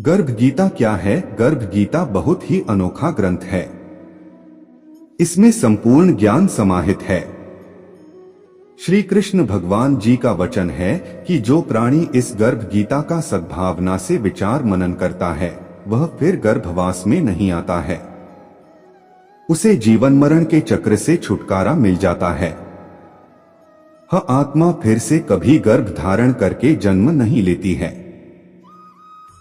गर्भ गीता क्या है? गर्भ गीता बहुत ही अनोखा ग्रंथ है। इसमें संपूर्ण ज्ञान समाहित है। श्री कृष्ण भगवान जी का वचन है कि जो प्राणी इस गर्भ गीता का सद्भावना से विचार मनन करता है वह फिर गर्भवास में नहीं आता है। उसे जीवन मरण के चक्र से छुटकारा मिल जाता है। वह आत्मा फिर से कभी गर्भ धारण करके जन्म नहीं लेती है।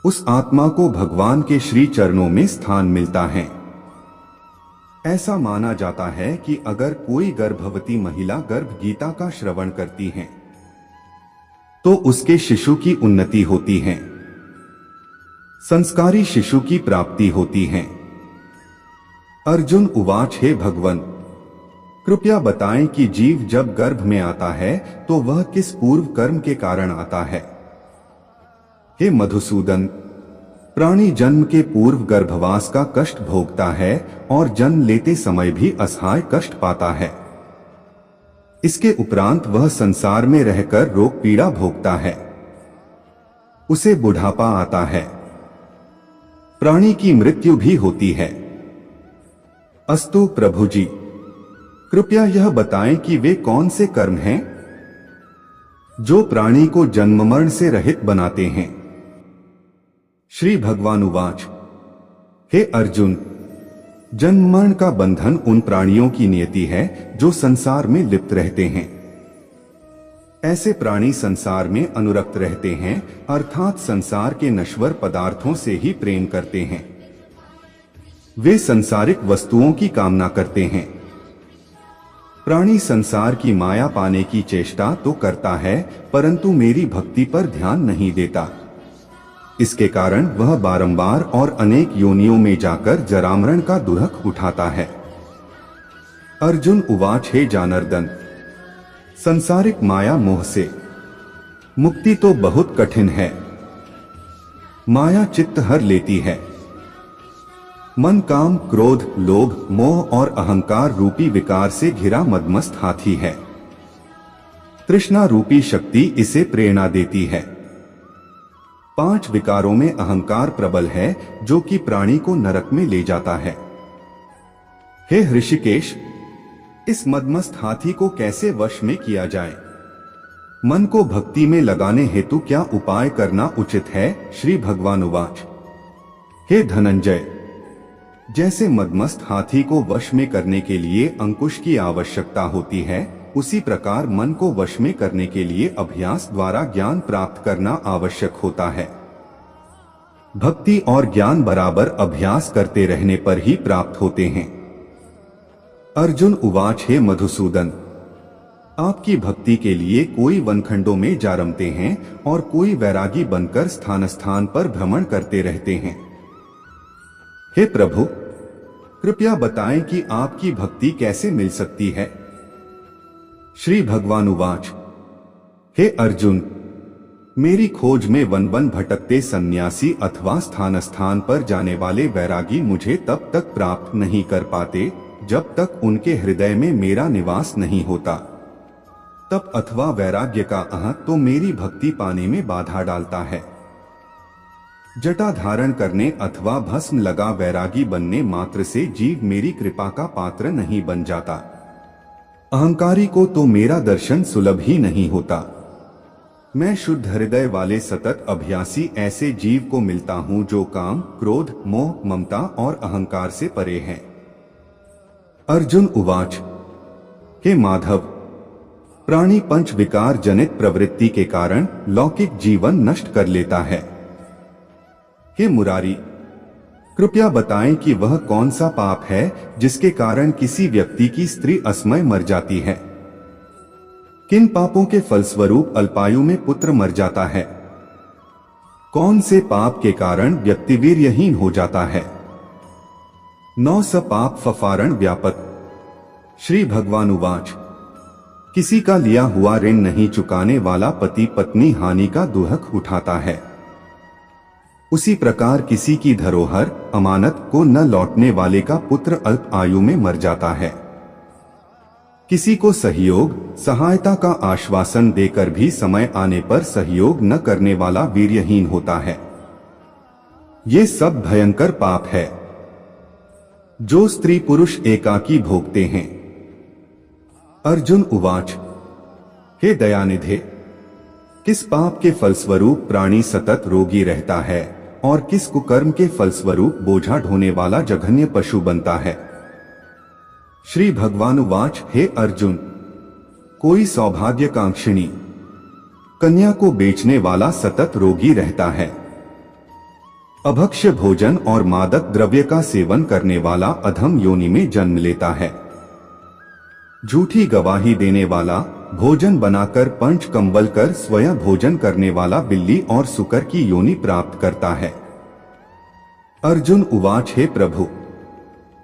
उस आत्मा को भगवान के श्री चरणों में स्थान मिलता है। ऐसा माना जाता है कि अगर कोई गर्भवती महिला गर्भ गीता का श्रवण करती है तो उसके शिशु की उन्नति होती है, संस्कारी शिशु की प्राप्ति होती है। अर्जुन उवाच, हे भगवन, कृपया बताएं कि जीव जब गर्भ में आता है तो वह किस पूर्व कर्म के कारण आता है। हे मधुसूदन, प्राणी जन्म के पूर्व गर्भवास का कष्ट भोगता है और जन्म लेते समय भी असहाय कष्ट पाता है। इसके उपरांत वह संसार में रहकर रोग पीड़ा भोगता है। उसे बुढ़ापा आता है, प्राणी की मृत्यु भी होती है। अस्तु प्रभु जी, कृपया यह बताएं कि वे कौन से कर्म हैं जो प्राणी को जन्म मरण से रहित बनाते हैं। श्री भगवान उवाच, हे अर्जुन, जन्म मरण का बंधन उन प्राणियों की नियति है जो संसार में लिप्त रहते हैं। ऐसे प्राणी संसार में अनुरक्त रहते हैं, अर्थात संसार के नश्वर पदार्थों से ही प्रेम करते हैं। वे संसारिक वस्तुओं की कामना करते हैं। प्राणी संसार की माया पाने की चेष्टा तो करता है परंतु मेरी भक्ति पर ध्यान नहीं देता। इसके कारण वह बारंबार और अनेक योनियों में जाकर जरामरण का दुरख उठाता है। अर्जुन उवाच, हे जनार्दन, संसारिक माया मोह से मुक्ति तो बहुत कठिन है। माया चित्त हर लेती है। मन काम, क्रोध, लोभ, मोह और अहंकार रूपी विकार से घिरा मदमस्त हाथी है। तृष्णा रूपी शक्ति इसे प्रेरणा देती है। 5 विकारों में अहंकार प्रबल है जो कि प्राणी को नरक में ले जाता है। हे ऋषिकेश, इस मदमस्त हाथी को कैसे वश में किया जाए? मन को भक्ति में लगाने हेतु क्या उपाय करना उचित है? श्री भगवान उवाच, हे धनंजय, जैसे मदमस्त हाथी को वश में करने के लिए अंकुश की आवश्यकता होती है, उसी प्रकार मन को वश में करने के लिए अभ्यास द्वारा ज्ञान प्राप्त करना आवश्यक होता है। भक्ति और ज्ञान बराबर अभ्यास करते रहने पर ही प्राप्त होते हैं। अर्जुन उवाच, हे मधुसूदन, आपकी भक्ति के लिए कोई वनखंडों में जा रमते हैं और कोई वैरागी बनकर स्थान स्थान पर भ्रमण करते रहते हैं। हे प्रभु, कृपया बताएं कि आपकी भक्ति कैसे मिल सकती है। श्री भगवान उवाच, हे अर्जुन, मेरी खोज में वन वन भटकते सन्यासी अथवा स्थान स्थान पर जाने वाले वैरागी मुझे तब तक प्राप्त नहीं कर पाते जब तक उनके हृदय में मेरा निवास नहीं होता। तप अथवा वैराग्य का अह तो मेरी भक्ति पाने में बाधा डालता है। जटा धारण करने अथवा भस्म लगा वैरागी बनने मात्र से जीव मेरी कृपा का पात्र नहीं बन जाता। अहंकारी को तो मेरा दर्शन सुलभ ही नहीं होता। मैं शुद्ध हृदय वाले सतत अभ्यासी ऐसे जीव को मिलता हूं जो काम, क्रोध, मोह, ममता और अहंकार से परे हैं। अर्जुन उवाच, हे माधव, प्राणी 5 विकार जनित प्रवृत्ति के कारण लौकिक जीवन नष्ट कर लेता है। हे मुरारी, कृपया बताएं कि वह कौन सा पाप है जिसके कारण किसी व्यक्ति की स्त्री असमय मर जाती है। किन पापों के फलस्वरूप अल्पायु में पुत्र मर जाता है? कौन से पाप के कारण व्यक्ति वीर्यहीन हो जाता है? 9 स पाप फफारण व्यापक। श्री भगवान उवाच, किसी का लिया हुआ ऋण नहीं चुकाने वाला पति पत्नी हानि का दुहक उठाता है। उसी प्रकार किसी की धरोहर अमानत को न लौटने वाले का पुत्र अल्प आयु में मर जाता है। किसी को सहयोग सहायता का आश्वासन देकर भी समय आने पर सहयोग न करने वाला वीर्यहीन होता है। ये सब भयंकर पाप है जो स्त्री पुरुष एकाकी भोगते हैं। अर्जुन उवाच, हे दयानिधे, किस पाप के फलस्वरूप प्राणी सतत रोगी रहता है और किस कुकर्म के फलस्वरूप बोझा ढोने वाला जघन्य पशु बनता है। श्री भगवान उवाच, हे अर्जुन, कोई सौभाग्यकांक्षिणी कन्या को बेचने वाला सतत रोगी रहता है। अभक्ष्य भोजन और मादक द्रव्य का सेवन करने वाला अधम योनि में जन्म लेता है। झूठी गवाही देने वाला, भोजन बनाकर पंच कंबल कर स्वयं भोजन करने वाला बिल्ली और सुकर की योनि प्राप्त करता है। अर्जुन उवाच, हे प्रभु,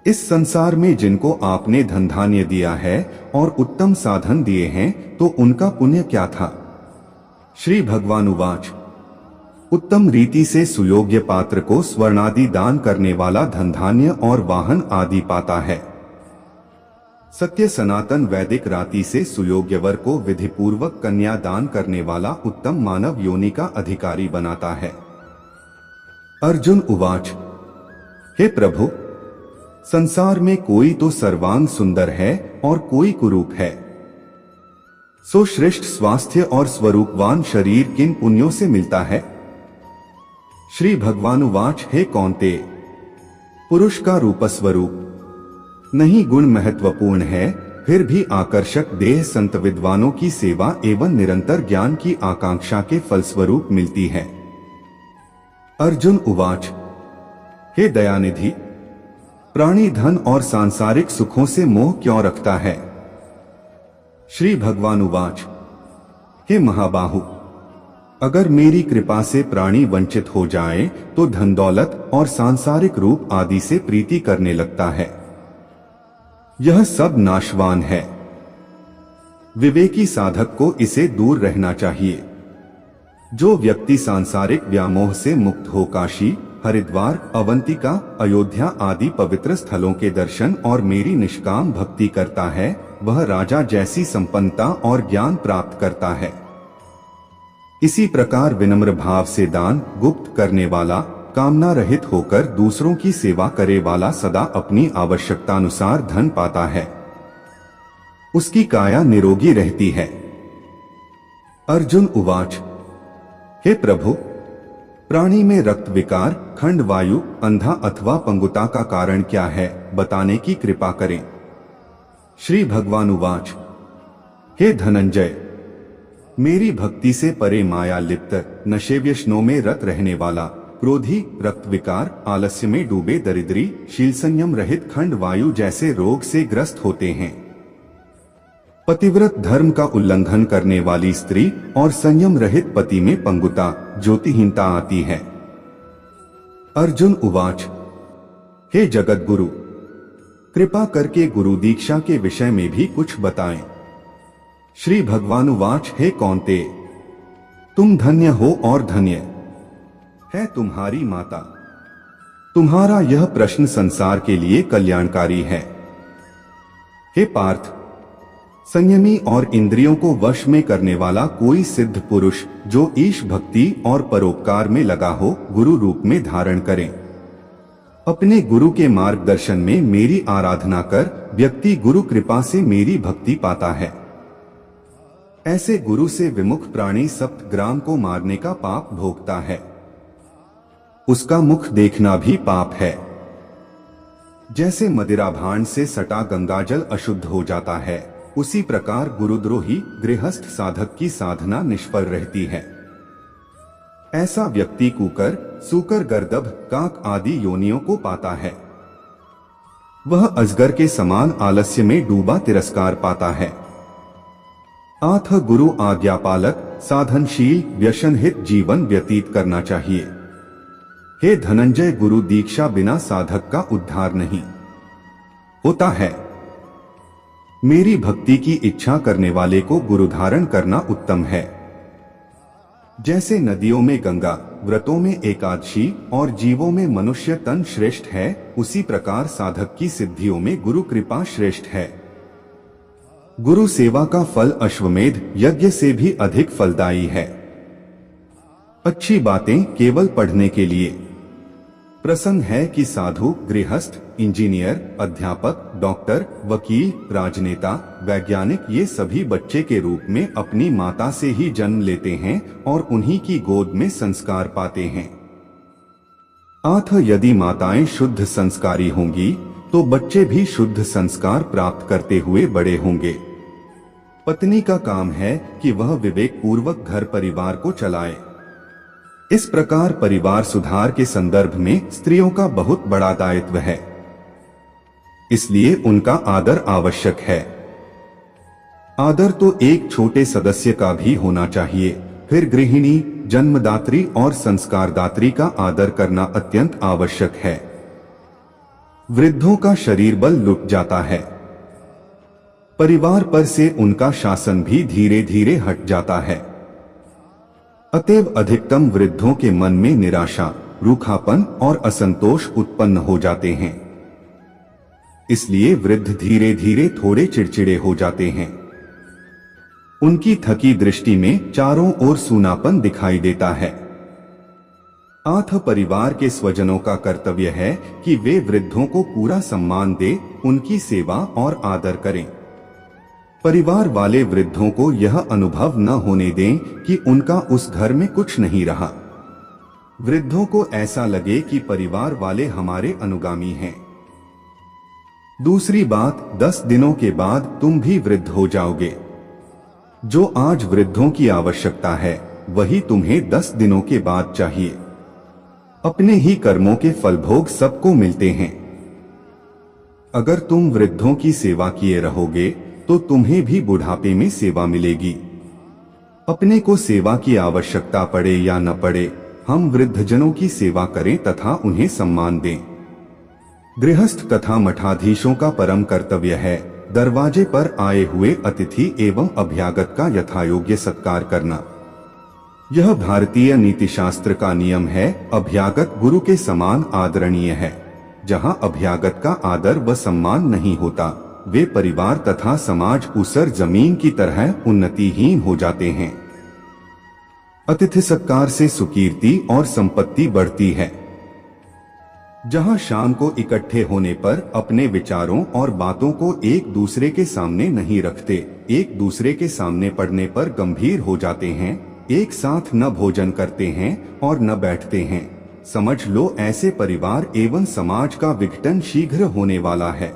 इस संसार में जिनको आपने धन धान्य दिया है और उत्तम साधन दिए हैं तो उनका पुण्य क्या था। श्री भगवान उवाच, उत्तम रीति से सुयोग्य पात्र को स्वर्णादि दान करने वाला धन धान्य और वाहन आदि पाता है। सत्य सनातन वैदिक राति से सुयोग्य वर को विधिपूर्वक कन्या दान करने वाला उत्तम मानव योनि का अधिकारी बनाता है। अर्जुन उवाच, हे प्रभु, संसार में कोई तो सर्वांग सुंदर है और कोई कुरूप है। सो श्रेष्ठ स्वास्थ्य और स्वरूपवान शरीर किन पुण्यों से मिलता है। श्री भगवान उवाच, हे कौन्तेय, पुरुष का रूप स्वरूप नहीं गुण महत्वपूर्ण है, फिर भी आकर्षक देह संत विद्वानों की सेवा एवं निरंतर ज्ञान की आकांक्षा के फलस्वरूप मिलती है। अर्जुन उवाच, हे दयानिधि, प्राणी धन और सांसारिक सुखों से मोह क्यों रखता है। श्री भगवान उवाच, हे महाबाहु, अगर मेरी कृपा से प्राणी वंचित हो जाए तो धन दौलत और सांसारिक रूप आदि से प्रीति करने लगता है। यह सब नाशवान है। विवेकी साधक को इसे दूर रहना चाहिए। जो व्यक्ति सांसारिक व्यामोह से मुक्त हो काशी, हरिद्वार, अवंतिका, अयोध्या आदि पवित्र स्थलों के दर्शन और मेरी निष्काम भक्ति करता है, वह राजा जैसी संपन्नता और ज्ञान प्राप्त करता है। इसी प्रकार विनम्र भाव से दान गुप्त करने वाला, कामना रहित होकर दूसरों की सेवा करे वाला सदा अपनी आवश्यकतानुसार धन पाता है। उसकी काया निरोगी रहती है। अर्जुन उवाच, हे प्रभु, प्राणी में रक्त विकार, खंड वायु, अंधा अथवा पंगुता का कारण क्या है, बताने की कृपा करें। श्री भगवान उवाच, हे धनंजय, मेरी भक्ति से परे माया लिप्त, नशे व्यसनों में रत रहने वाला, क्रोधी, रक्त विकार, आलस्य में डूबे दरिद्री, शील संयम रहित खंड वायु जैसे रोग से ग्रस्त होते हैं। पतिव्रत धर्म का उल्लंघन करने वाली स्त्री और संयम रहित पति में पंगुता, ज्योतिहीनता आती है। अर्जुन उवाच, हे जगत गुरु, कृपा करके गुरु दीक्षा के विषय में भी कुछ बताएं। श्री भगवान उवाच, हे कौन्तेय, तुम धन्य हो और धन्य है तुम्हारी माता। तुम्हारा यह प्रश्न संसार के लिए कल्याणकारी है। हे पार्थ, संयमी और इंद्रियों को वश में करने वाला कोई सिद्ध पुरुष जो ईश भक्ति और परोपकार में लगा हो, गुरु रूप में धारण करें। अपने गुरु के मार्गदर्शन में मेरी आराधना कर व्यक्ति गुरु कृपा से मेरी भक्ति पाता है। ऐसे गुरु से विमुख प्राणी सप्तग्राम को मारने का पाप भोगता है। उसका मुख देखना भी पाप है। जैसे मदिरा भांड से सटा गंगाजल अशुद्ध हो जाता है, उसी प्रकार गुरुद्रोही गृहस्थ साधक की साधना निष्फल रहती है। ऐसा व्यक्ति कुकर, सूकर, गर्दभ, काक आदि योनियों को पाता है। वह अजगर के समान आलस्य में डूबा तिरस्कार पाता है। आथ गुरु आज्ञापालक, साधनशील, व्यसनहित जीवन व्यतीत करना चाहिए। हे धनंजय, गुरु दीक्षा बिना साधक का उद्धार नहीं होता है। मेरी भक्ति की इच्छा करने वाले को गुरु धारण करना उत्तम है। जैसे नदियों में गंगा, व्रतों में एकादशी और जीवों में मनुष्य तन श्रेष्ठ है, उसी प्रकार साधक की सिद्धियों में गुरु कृपा श्रेष्ठ है। गुरु सेवा का फल अश्वमेध यज्ञ से भी अधिक फलदायी है। अच्छी बातें केवल पढ़ने के लिए, प्रसंग है कि साधु, गृहस्थ, इंजीनियर, अध्यापक, डॉक्टर, वकील, राजनेता, वैज्ञानिक ये सभी बच्चे के रूप में अपनी माता से ही जन्म लेते हैं और उन्हीं की गोद में संस्कार पाते हैं। अतः यदि माताएं शुद्ध संस्कारी होंगी तो बच्चे भी शुद्ध संस्कार प्राप्त करते हुए बड़े होंगे। पत्नी का काम है कि वह विवेक पूर्वक घर परिवार को चलाए। इस प्रकार परिवार सुधार के संदर्भ में स्त्रियों का बहुत बड़ा दायित्व है, इसलिए उनका आदर आवश्यक है। आदर तो एक छोटे सदस्य का भी होना चाहिए। फिर गृहिणी, जन्मदात्री और संस्कारदात्री का आदर करना अत्यंत आवश्यक है। वृद्धों का शरीर बल लुट जाता है, परिवार पर से उनका शासन भी धीरे धीरे हट जाता है। अतएव अधिकतम वृद्धों के मन में निराशा, रूखापन और असंतोष उत्पन्न हो जाते हैं। इसलिए वृद्ध धीरे धीरे थोड़े चिड़चिड़े हो जाते हैं। उनकी थकी दृष्टि में चारों ओर सूनापन दिखाई देता है। अतः परिवार के स्वजनों का कर्तव्य है कि वे वृद्धों को पूरा सम्मान दे, उनकी सेवा और आदर करें। परिवार वाले वृद्धों को यह अनुभव न होने दें कि उनका उस घर में कुछ नहीं रहा। वृद्धों को ऐसा लगे कि परिवार वाले हमारे अनुगामी हैं। दूसरी बात, 10 दिनों के बाद तुम भी वृद्ध हो जाओगे। जो आज वृद्धों की आवश्यकता है वही तुम्हें 10 दिनों के बाद चाहिए। अपने ही कर्मों के फलभोग सबको मिलते हैं। अगर तुम वृद्धों की सेवा किए रहोगे तो तुम्हें भी बुढ़ापे में सेवा मिलेगी। अपने को सेवा की आवश्यकता पड़े या न पड़े, हम वृद्धजनों की सेवा करें तथा उन्हें सम्मान दें। गृहस्थ तथा मठाधीशों का परम कर्तव्य है दरवाजे पर आए हुए अतिथि एवं अभ्यागत का यथायोग्य सत्कार करना। यह भारतीय नीतिशास्त्र का नियम है। अभ्यागत गुरु के समान आदरणीय है। जहां अभ्यागत का आदर व सम्मान नहीं होता, वे परिवार तथा समाज ऊसर जमीन की तरह उन्नतिहीन हो जाते हैं। अतिथि सत्कार से सुकीर्ति और संपत्ति बढ़ती है। जहां शाम को इकट्ठे होने पर अपने विचारों और बातों को एक दूसरे के सामने नहीं रखते, एक दूसरे के सामने पड़ने पर गंभीर हो जाते हैं, एक साथ न भोजन करते हैं और न बैठते हैं, समझ लो ऐसे परिवार एवं समाज का विघटन शीघ्र होने वाला है।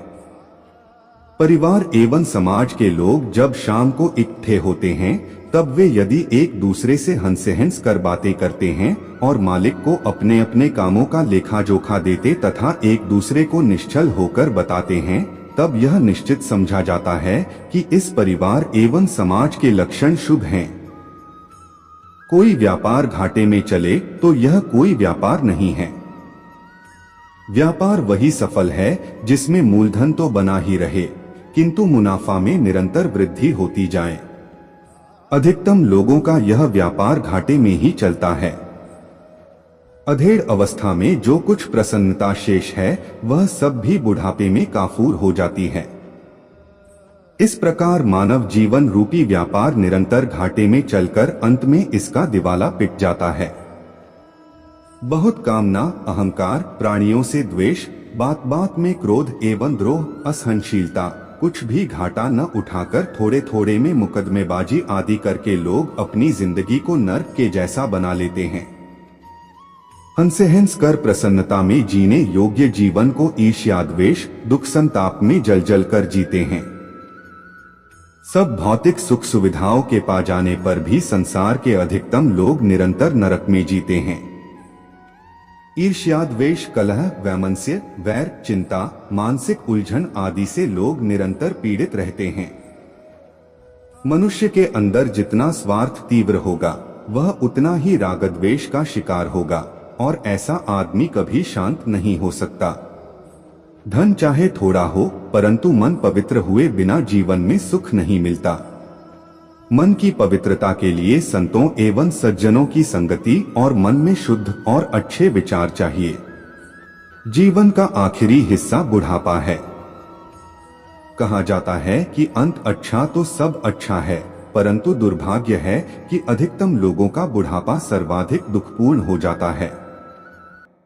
परिवार एवं समाज के लोग जब शाम को इकट्ठे होते हैं तब वे यदि एक दूसरे से हंस कर बातें करते हैं और मालिक को अपने अपने कामों का लेखा जोखा देते तथा एक दूसरे को निश्चल होकर बताते हैं, तब यह निश्चित समझा जाता है कि इस परिवार एवं समाज के लक्षण शुभ हैं। कोई व्यापार घाटे में चले तो यह कोई व्यापार नहीं है। व्यापार वही सफल है जिसमें मूलधन तो बना ही रहे किंतु मुनाफा में निरंतर वृद्धि होती जाए। अधिकतम लोगों का यह व्यापार घाटे में ही चलता है। अधेड़ अवस्था में जो कुछ प्रसन्नता शेष है वह सब भी बुढ़ापे में काफूर हो जाती है। इस प्रकार मानव जीवन रूपी व्यापार निरंतर घाटे में चलकर अंत में इसका दिवाला पिट जाता है। बहुत कामना, अहंकार, प्राणियों से द्वेष, बात बात में क्रोध एवं द्रोह, असहनशीलता, कुछ भी घाटा न उठाकर थोड़े थोड़े में मुकदमेबाजी आदि करके लोग अपनी जिंदगी को नर्क के जैसा बना लेते हैं। हंस कर प्रसन्नता में जीने योग्य जीवन को ईर्ष्या, द्वेष, दुख, संताप में जल जल कर जीते हैं। सब भौतिक सुख सुविधाओं के पा जाने पर भी संसार के अधिकतम लोग निरंतर नरक में जीते हैं। ईर्ष्या, द्वेष, कलह, वैमनस्य, वैर, चिंता, मानसिक उलझन आदि से लोग निरंतर पीड़ित रहते हैं। मनुष्य के अंदर जितना स्वार्थ तीव्र होगा वह उतना ही राग द्वेष का शिकार होगा और ऐसा आदमी कभी शांत नहीं हो सकता। धन चाहे थोड़ा हो परंतु मन पवित्र हुए बिना जीवन में सुख नहीं मिलता। मन की पवित्रता के लिए संतों एवं सज्जनों की संगति और मन में शुद्ध और अच्छे विचार चाहिए। जीवन का आखिरी हिस्सा बुढ़ापा है। कहा जाता है कि अंत अच्छा तो सब अच्छा है, परंतु दुर्भाग्य है कि अधिकतम लोगों का बुढ़ापा सर्वाधिक दुखपूर्ण हो जाता है।